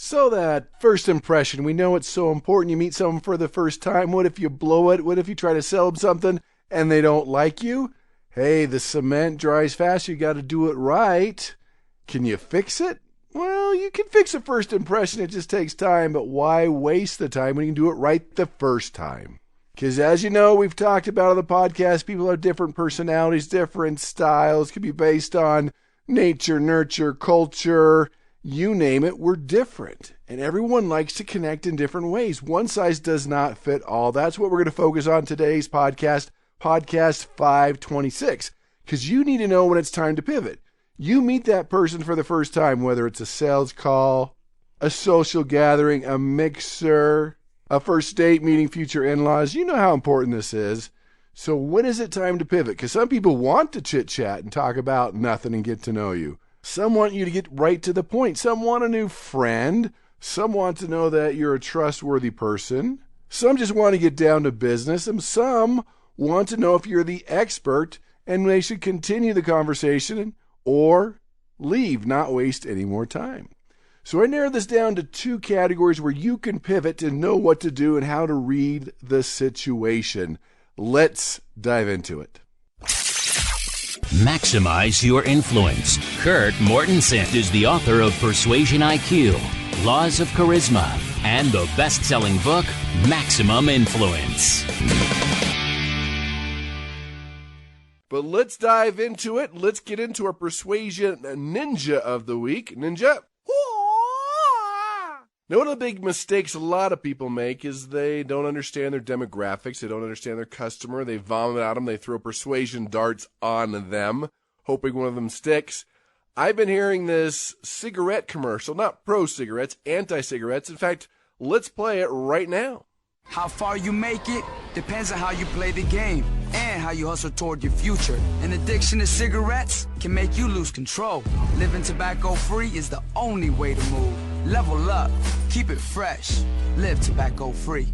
So that first impression, we know it's so important. You meet someone for the first time. What if you blow it? What if you try to sell them something and they don't like you? Hey, the cement dries fast. You got to do it right. Can you fix it? Well, you can fix a first impression. It just takes time. But why waste the time when you can do it right the first time? Because as you know, we've talked about on the podcast, people have different personalities, different styles. Could be based on nature, nurture, culture. You name it, we're different. And everyone likes to connect in different ways. One size does not fit all. That's what we're going to focus on today's podcast, podcast 526. Because you need to know when it's time to pivot. You meet that person for the first time, whether it's a sales call, a social gathering, a mixer, a first date, meeting future in-laws. You know how important this is. So when is it time to pivot? Because some people want to chit-chat and talk about nothing and get to know you. Some want you to get right to the point. Some want a new friend. Some want to know that you're a trustworthy person. Some just want to get down to business. And some want to know if you're the expert and they should continue the conversation or leave, not waste any more time. So I narrowed this down to two categories where you can pivot and know what to do and how to read the situation. Let's dive into it. Maximize your influence. Kurt Mortensen is the author of Persuasion IQ, Laws of Charisma, and the best-selling book, Maximum Influence. But let's dive into it. Let's get into our Persuasion Ninja of the Week. Ninja. Now, one of the big mistakes a lot of people make is they don't understand their demographics. They don't understand their customer. They vomit at them. They throw persuasion darts on them, hoping one of them sticks. I've been hearing this cigarette commercial, not pro-cigarettes, anti-cigarettes. In fact, let's play it right now. How far you make it depends on how you play the game and how you hustle toward your future. An addiction to cigarettes can make you lose control. Living tobacco-free is the only way to move. Level up, keep it fresh, live tobacco-free.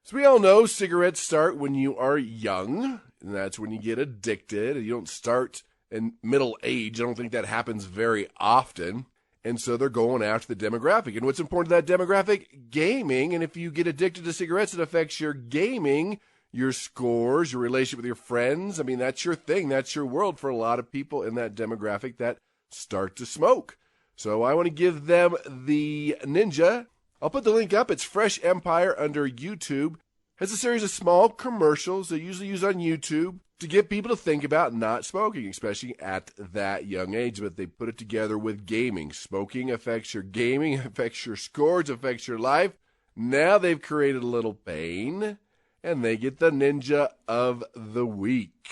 So we all know cigarettes start when you are young, and that's when you get addicted. You don't start in middle age. I don't think that happens very often. And so they're going after the demographic. And what's important to that demographic? Gaming. And if you get addicted to cigarettes, it affects your gaming, your scores, your relationship with your friends. I mean, that's your thing. That's your world for a lot of people in that demographic that start to smoke. So I want to give them the ninja. I'll put the link up. It's Fresh Empire under YouTube. Has a series of small commercials they usually use on YouTube to get people to think about not smoking, especially at that young age. But they put it together with gaming. Smoking affects your gaming, affects your scores, affects your life. Now they've created a little pain, and they get the Ninja of the Week.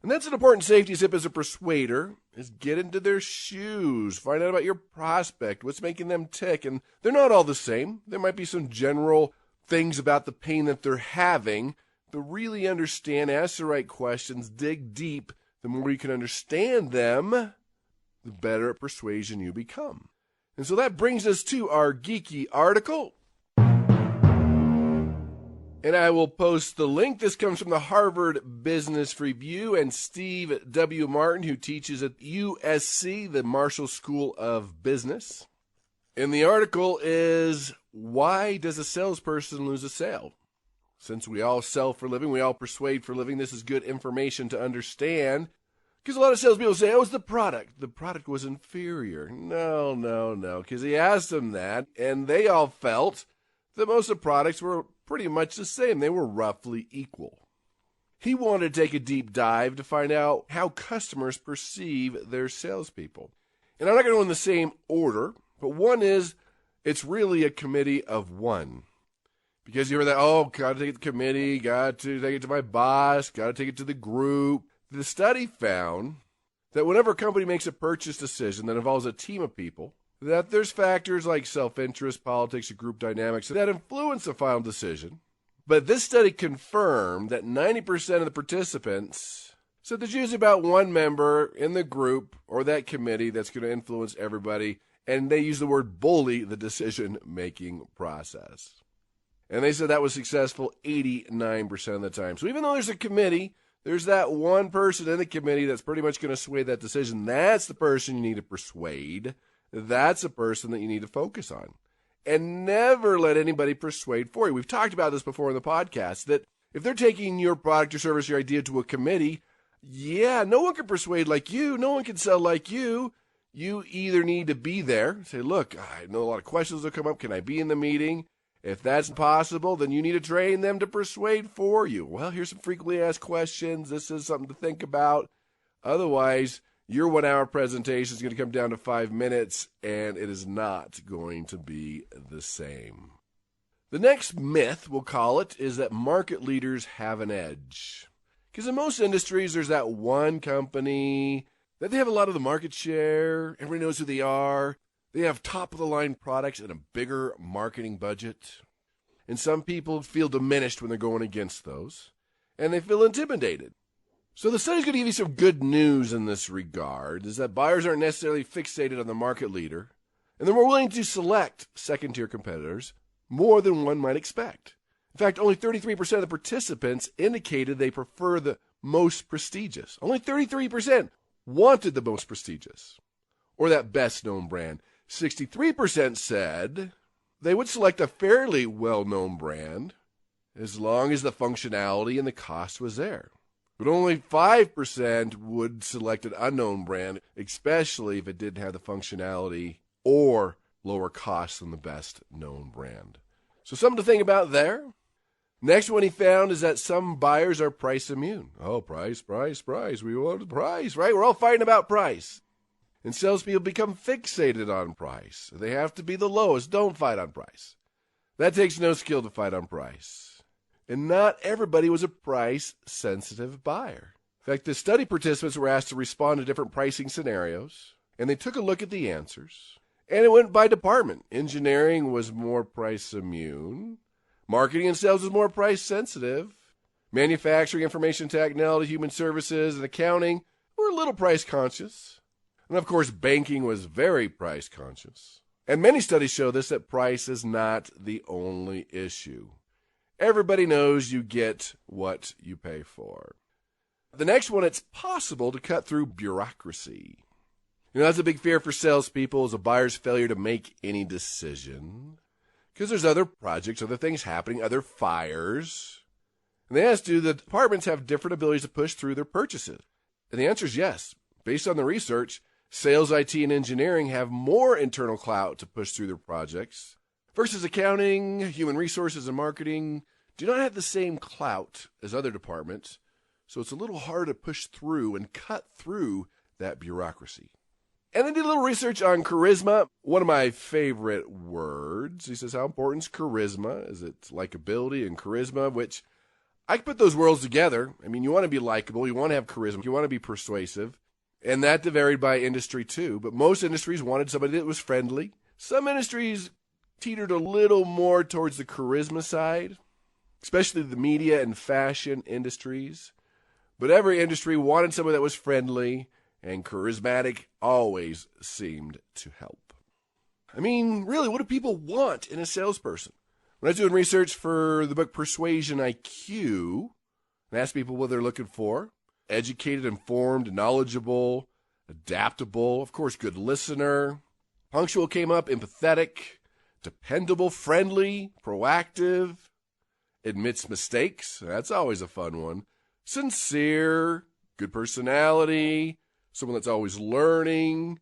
And that's an important safety tip as a persuader, is get into their shoes. Find out about your prospect, what's making them tick. And they're not all the same. There might be some general things about the pain that they're having. But really understand, ask the right questions, dig deep. The more you can understand them, the better at persuasion you become. And so that brings us to our geeky article. And I will post the link. This comes from the Harvard Business Review and Steve W. Martin, who teaches at USC, the Marshall School of Business. And the article is, why does a salesperson lose a sale? Since we all sell for a living, we all persuade for a living, this is good information to understand. Because a lot of salespeople say, oh, it's the product. The product was inferior. No, because he asked them that, and they all felt that most of the products were pretty much the same. They were roughly equal. He wanted to take a deep dive to find out how customers perceive their salespeople. And I'm not going to go in the same order, but one is, it's really a committee of one. Because you hear that, oh, got to take it to the committee, got to take it to my boss, got to take it to the group. The study found that whenever a company makes a purchase decision that involves a team of people, that there's factors like self-interest, politics, and group dynamics that influence the final decision. But this study confirmed that 90% of the participants said there's usually about one member in the group or that committee that's going to influence everybody, and they use the word bully the decision-making process. And they said that was successful 89% of the time. So even though there's a committee, there's that one person in the committee that's pretty much going to sway that decision. That's the person you need to persuade. that's a person that you need to focus on. And never let anybody persuade for you. We've talked about this before in the podcast, that if they're taking your product or service, your idea to a committee, no one can persuade like you. No one can sell like you. You either need to be there, say, look, I know a lot of questions will come up. Can I be in the meeting? If that's possible, then you need to train them to persuade for you. Well, here's some frequently asked questions. This is something to think about. Otherwise, your 1 hour presentation is going to come down to 5 minutes, and it is not going to be the same. The next myth, we'll call it, is that market leaders have an edge. Because in most industries, there's that one company that they have a lot of the market share. Everybody knows who they are. They have top-of-the-line products and a bigger marketing budget. And some people feel diminished when they're going against those, and they feel intimidated. So the study's going to give you some good news in this regard, is that buyers aren't necessarily fixated on the market leader, and they're more willing to select second-tier competitors more than one might expect. In fact, only 33% of the participants indicated they prefer the most prestigious. Only 33% wanted the most prestigious, or that best-known brand. 63% said they would select a fairly well-known brand as long as the functionality and the cost was there. But only 5% would select an unknown brand, especially if it didn't have the functionality or lower cost than the best-known brand. So something to think about there. Next one he found is that some buyers are price immune. Oh, price. We want the price, right? We're all fighting about price. And salespeople become fixated on price. They have to be the lowest. Don't fight on price. That takes no skill to fight on price. And not everybody was a price-sensitive buyer. In fact, the study participants were asked to respond to different pricing scenarios, and they took a look at the answers. And it went by department. Engineering was more price-immune. Marketing and sales was more price-sensitive. Manufacturing, information technology, human services, and accounting were a little price-conscious. And of course, banking was very price-conscious. And many studies show this, that price is not the only issue. Everybody knows you get what you pay for. The next one, it's possible to cut through bureaucracy. That's a big fear for salespeople, is a buyer's failure to make any decision. Because there's other projects, other things happening, other fires. And they asked, do the departments have different abilities to push through their purchases? And the answer is yes. Based on the research, sales, IT, and engineering have more internal clout to push through their projects, versus accounting, human resources, and marketing do not have the same clout as other departments, so it's a little hard to push through and cut through that bureaucracy. And they did a little research on charisma, one of my favorite words. He says, how important is charisma? Is it likability and charisma, which I can put those worlds together. I mean, you want to be likable, you want to have charisma, you want to be persuasive. And that varied by industry too. But most industries wanted somebody that was friendly. Some industries teetered a little more towards the charisma side, especially the media and fashion industries. But every industry wanted somebody that was friendly, and charismatic always seemed to help. I mean, really, what do people want in a salesperson? When I was doing research for the book Persuasion IQ, and asked people what they're looking for, educated, informed, knowledgeable, adaptable, of course, good listener. Punctual came up, empathetic, dependable, friendly, proactive, admits mistakes. That's always a fun one. Sincere, good personality, someone that's always learning.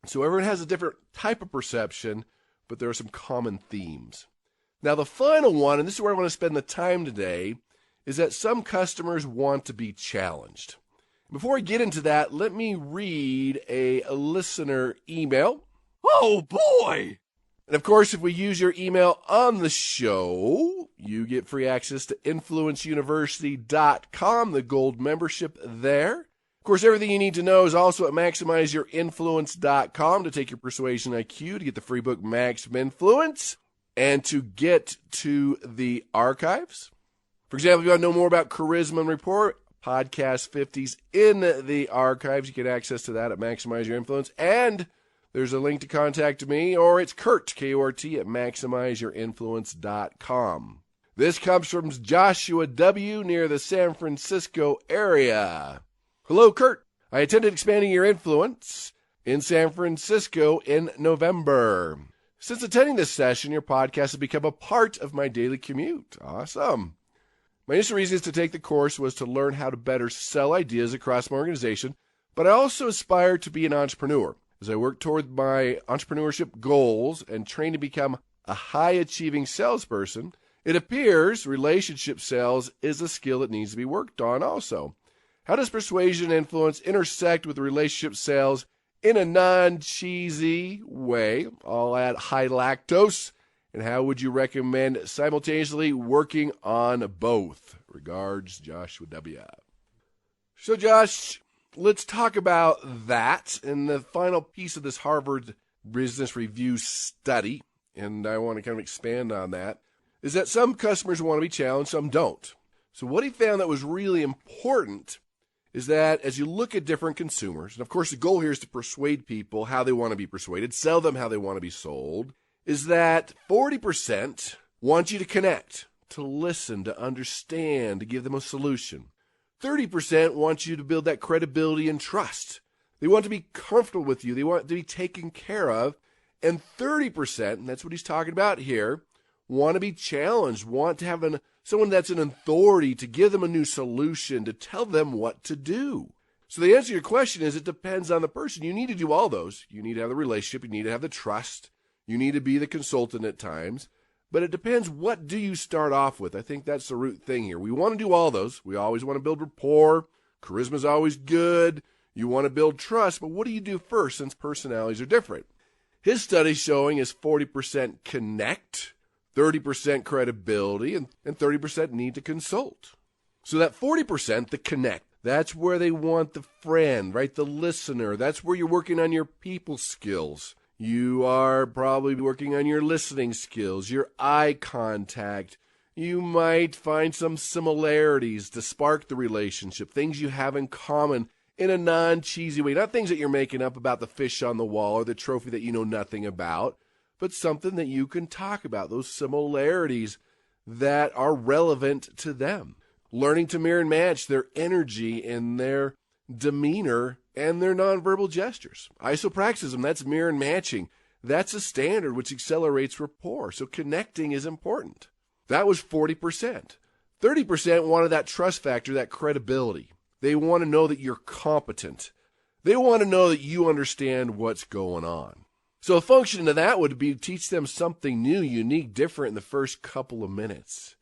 So everyone has a different type of perception, but there are some common themes. Now, the final one, and this is where I want to spend the time today, is that some customers want to be challenged. Before I get into that, let me read a listener email. Oh, boy! And of course, if we use your email on the show, you get free access to influenceuniversity.com, the gold membership there. Of course, everything you need to know is also at maximizeyourinfluence.com to take your persuasion IQ, to get the free book Maximum Influence, and to get to the archives. For example, if you want to know more about Charisma and Rapport, Podcast 50's in the archives. You get access to that at Maximize Your Influence. And there's a link to contact me, or it's Kurt, K-O-R-T, at MaximizeYourInfluence.com. This comes from Joshua W. near the San Francisco area. Hello, Kurt. I attended Expanding Your Influence, in San Francisco in November. Since attending this session, your podcast has become a part of my daily commute. Awesome. My initial reasons to take the course was to learn how to better sell ideas across my organization, but I also aspire to be an entrepreneur. As I work toward my entrepreneurship goals and train to become a high-achieving salesperson, it appears relationship sales is a skill that needs to be worked on also. How does persuasion and influence intersect with relationship sales in a non-cheesy way? I'll add high lactose. And how would you recommend simultaneously working on both? Regards, Joshua W. So, Josh, let's talk about that in the final piece of this Harvard Business Review study, and I want to kind of expand on that, is that some customers want to be challenged, some don't. So what he found that was really important is that as you look at different consumers, and of course the goal here is to persuade people how they want to be persuaded, sell them how they want to be sold, is that 40% want you to connect, to listen, to understand, to give them a solution. 30% want you to build that credibility and trust. They want to be comfortable with you. They want to be taken care of. And 30%, and that's what he's talking about here, want to be challenged, want to have someone that's an authority to give them a new solution, to tell them what to do. So the answer to your question is it depends on the person. You need to do all those. You need to have the relationship. You need to have the trust. You need to be the consultant at times, but it depends what do you start off with. I think that's the root thing here. We want to do all those. We always want to build rapport. Charisma is always good. You want to build trust, but what do you do first since personalities are different? His study showing is 40% connect, 30% credibility, and 30% need to consult. So that 40%, the connect, that's where they want the friend, right? The listener. That's where you're working on your people skills. You are probably working on your listening skills, your eye contact. You might find some similarities to spark the relationship, things you have in common in a non-cheesy way. Not things that you're making up about the fish on the wall or the trophy that you know nothing about, but something that you can talk about, those similarities that are relevant to them. Learning to mirror and match their energy and their demeanor and their nonverbal gestures. Isopraxism, that's mirror and matching. That's a standard which accelerates rapport. So connecting is important. That was 40%. 30% wanted that trust factor, that credibility. They want to know that you're competent. They want to know that you understand what's going on. So a function of that would be to teach them something new, unique, different in the first couple of minutes.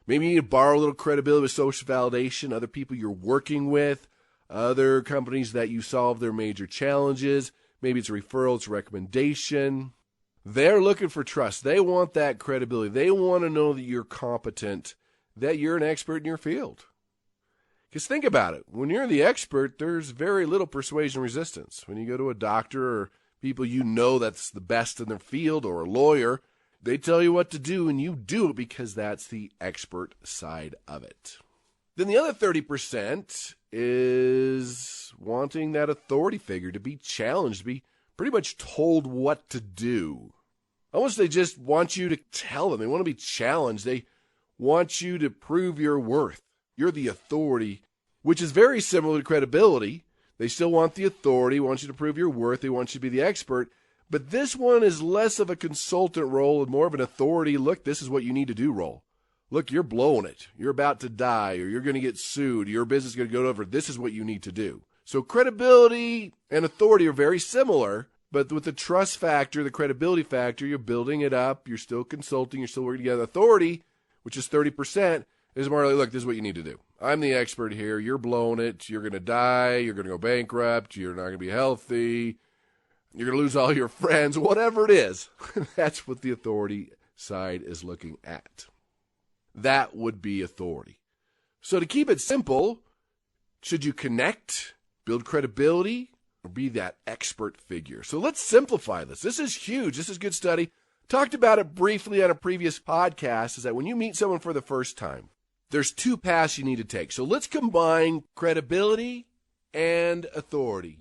Maybe you need to borrow a little credibility with social validation, other people you're working with, other companies that you solve their major challenges. Maybe it's a referral, it's a recommendation. They're looking for trust. They want that credibility. They want to know that you're competent, that you're an expert in your field. Because think about it. When you're the expert, there's very little persuasion resistance. When you go to a doctor or people you know that's the best in their field or a lawyer, they tell you what to do and you do it because that's the expert side of it. Then the other 30% is wanting that authority figure to be challenged, to be pretty much told what to do. Almost they just want you to tell them. They want to be challenged. They want you to prove your worth. You're the authority, which is very similar to credibility. They still want the authority, want you to prove your worth. They want you to be the expert. But this one is less of a consultant role and more of an authority. Look, this is what you need to do role. Look, you're blowing it. You're about to die, or you're going to get sued. Your business is going to go over. This is what you need to do. So credibility and authority are very similar, but with the trust factor, the credibility factor, you're building it up. You're still consulting. You're still working together. Authority, which is 30%, is more like, look, this is what you need to do. I'm the expert here. You're blowing it. You're going to die. You're going to go bankrupt. You're not going to be healthy. You're going to lose all your friends. Whatever it is, that's what the authority side is looking at. That would be authority. So to keep it simple, should you connect, build credibility, or be that expert figure? So let's simplify this. This is huge. This is good study. Talked about it briefly on a previous podcast, is that when you meet someone for the first time, there's two paths you need to take. So let's combine credibility and authority.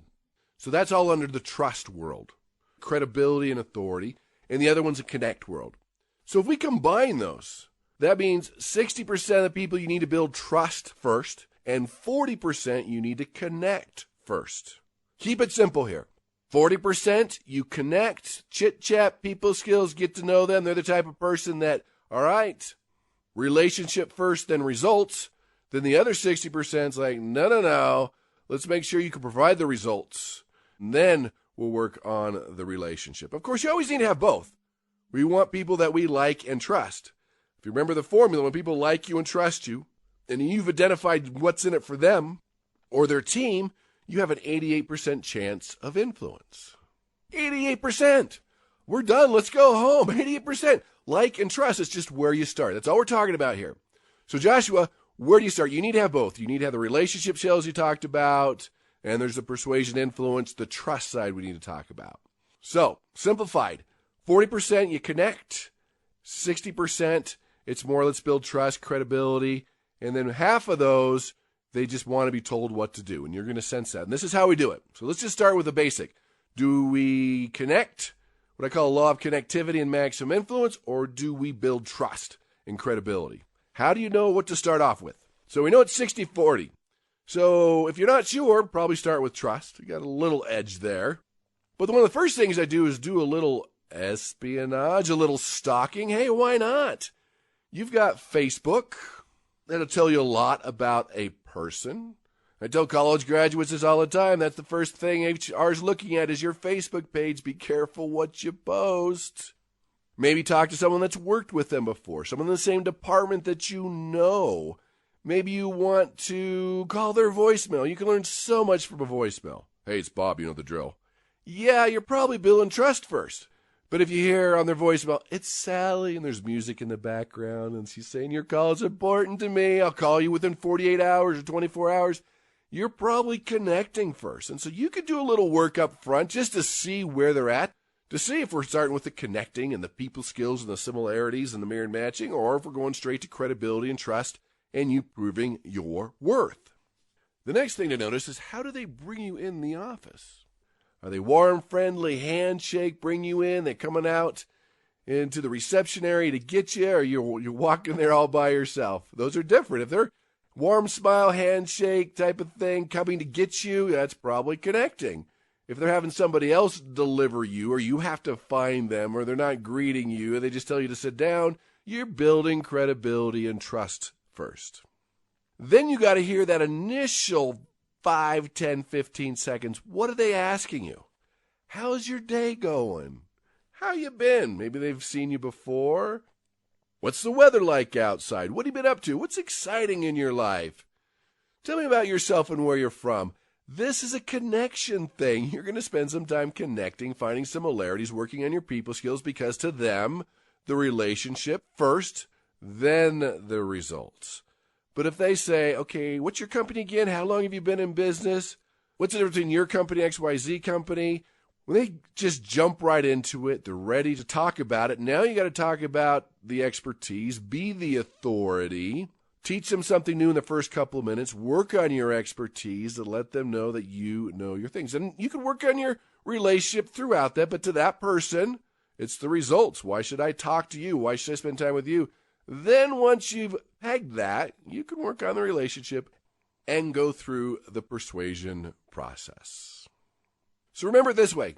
So that's all under the trust world, credibility and authority, and the other one's a connect world. So if we combine those, that means 60% of the people you need to build trust first, and 40% you need to connect first. Keep it simple here. 40%, you connect, chit-chat, people skills, get to know them. They're the type of person that, all right, relationship first, then results. Then the other 60% is like, no. Let's make sure you can provide the results. And then we'll work on the relationship. Of course, you always need to have both. We want people that we like and trust. If you remember the formula, when people like you and trust you, and you've identified what's in it for them or their team, you have an 88% chance of influence. 88%. We're done. Let's go home. 88%. Like and trust is just where you start. That's all we're talking about here. So Joshua, where do you start? You need to have both. You need to have the relationship skills you talked about, and there's the persuasion, influence, the trust side we need to talk about. So, simplified. 40% you connect. 60% it's more let's build trust, credibility, and then half of those they just want to be told what to do, and you're going to sense that. And this is how we do it. So let's just start with the basic. Do we connect, what I call a law of connectivity and maximum influence, or do we build trust and credibility? How do you know what to start off with? So we know it's 60-40. So if you're not sure, probably start with trust. You got a little edge there. But one of the first things I do is do a little espionage, a little stalking. Hey, why not? You've got Facebook. That'll tell you a lot about a person. I tell college graduates this all the time. That's the first thing HR is looking at is your Facebook page. Be careful what you post. Maybe talk to someone that's worked with them before, someone in the same department that you know. Maybe you want to call their voicemail. You can learn so much from a voicemail. Hey, it's Bob, you know the drill. Yeah, you're probably building trust first. But if you hear on their voicemail, it's Sally, and there's music in the background, and she's saying, your call is important to me. I'll call you within 48 hours or 24 hours. You're probably connecting first. And so you could do a little work up front just to see where they're at, to see if we're starting with the connecting and the people skills and the similarities and the mirror matching, or if we're going straight to credibility and trust and you proving your worth. The next thing to notice is how do they bring you in the office? Are they warm, friendly, handshake, bring you in? They're coming out into the reception area to get you, or you're walking there all by yourself? Those are different. If they're warm smile, handshake type of thing coming to get you, that's probably connecting. If they're having somebody else deliver you, or you have to find them, or they're not greeting you, and they just tell you to sit down, you're building credibility and trust first. Then you got to hear that initial 5, 10, 15 seconds. What are they asking you? How's your day going? How you been? Maybe they've seen you before. What's the weather like outside? What have you been up to? What's exciting in your life? Tell me about yourself and where you're from. This is a connection thing. You're going to spend some time connecting, finding similarities, working on your people skills, because to them, the relationship first, then the results. But if they say, okay, what's your company again? How long have you been in business? What's the difference between your company, XYZ company? When they just jump right into it, they're ready to talk about it. Now you got to talk about the expertise, be the authority, teach them something new in the first couple of minutes, work on your expertise to let them know that you know your things. And you can work on your relationship throughout that, but to that person, it's the results. Why should I talk to you? Why should I spend time with you? Then once you've pegged that, you can work on the relationship and go through the persuasion process. So remember it this way,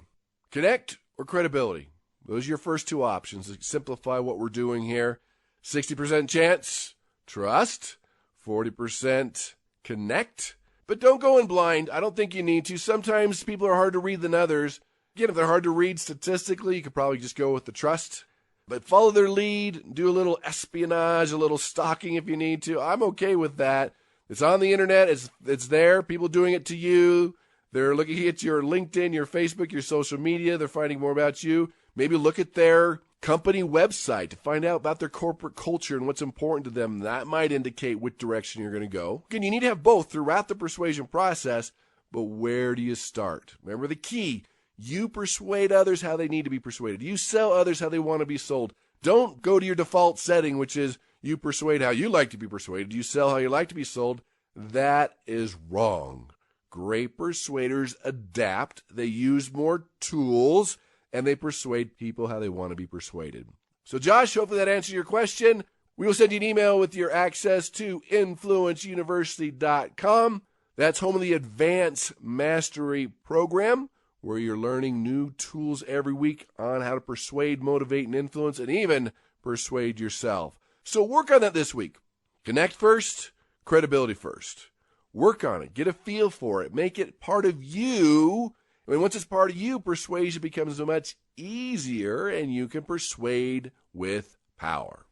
connect or credibility. Those are your first two options to simplify what we're doing here. 60% chance, trust. 40% connect. But don't go in blind. I don't think you need to. Sometimes people are hard to read than others. Again, if they're hard to read statistically, you could probably just go with the trust. But follow their lead, do a little espionage, a little stalking if you need to. I'm okay with that. It's on the internet. It's there. People doing it to you. They're looking at your LinkedIn, your Facebook, your social media. They're finding more about you. Maybe look at their company website to find out about their corporate culture and what's important to them. That might indicate which direction you're going to go. Again, you need to have both throughout the persuasion process, but where do you start? Remember the key. You persuade others how they need to be persuaded. You sell others how they want to be sold. Don't go to your default setting, which is you persuade how you like to be persuaded. You sell how you like to be sold. That is wrong. Great persuaders adapt. They use more tools, and they persuade people how they want to be persuaded. So, Josh, hopefully that answered your question. We will send you an email with your access to influenceuniversity.com. That's home of the Advanced Mastery Program, where you're learning new tools every week on how to persuade, motivate, and influence, and even persuade yourself. So work on that this week. Connect first, credibility first. Work on it. Get a feel for it. Make it part of you. I mean, once it's part of you, persuasion becomes so much easier, and you can persuade with power.